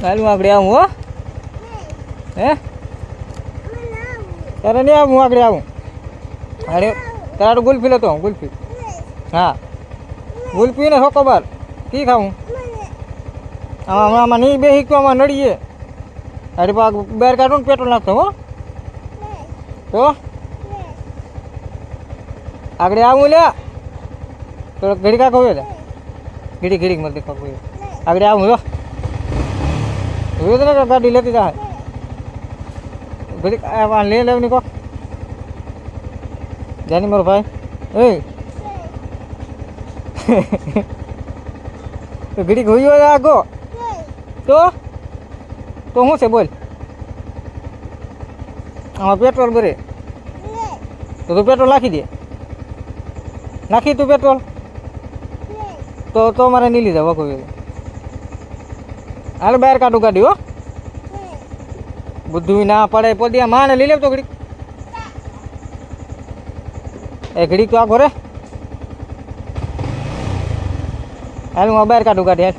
હાલ હું આગળ આવું હો. હે તારે નહીં આવું, હું આગળ આવું. અરે તારું ગુલ્ફી લેતો હું, ગુલ્ફી. હા ગુલ્ફી ને ચોકોબાર કી ખાવું? આમાં નહીં બે શીખતો, આમાં નડીએ. અરે પાક બહાર કાઢું ને પેટ્રોલ નાખતો હો. તો આગળ આવું લ્યા તો ઘડી કાંક હોય ઘડી ઘડીક મળતી કાંક હોય આગળ આવું જો ને ગાડી લેતી જાય ઘડીક લે લેવની કોક જાની મારો ભાઈ તો ઘડીક હોય આગો તો શું છે બોલ? આમાં પેટ્રોલ ભરે તો તું પેટ્રોલ નાખી દે. નાખી તું પેટ્રોલ તો મારે નહીં લીધા વખો. હાલ બહાર કાઢું ગાડી હો. બધું ના પડે પોદિયા માને લઈ લેવ તો ઘડીક એ ઘડીક તો આખો રે. હાલ હું બહાર કાઢું ગાડી હાલ.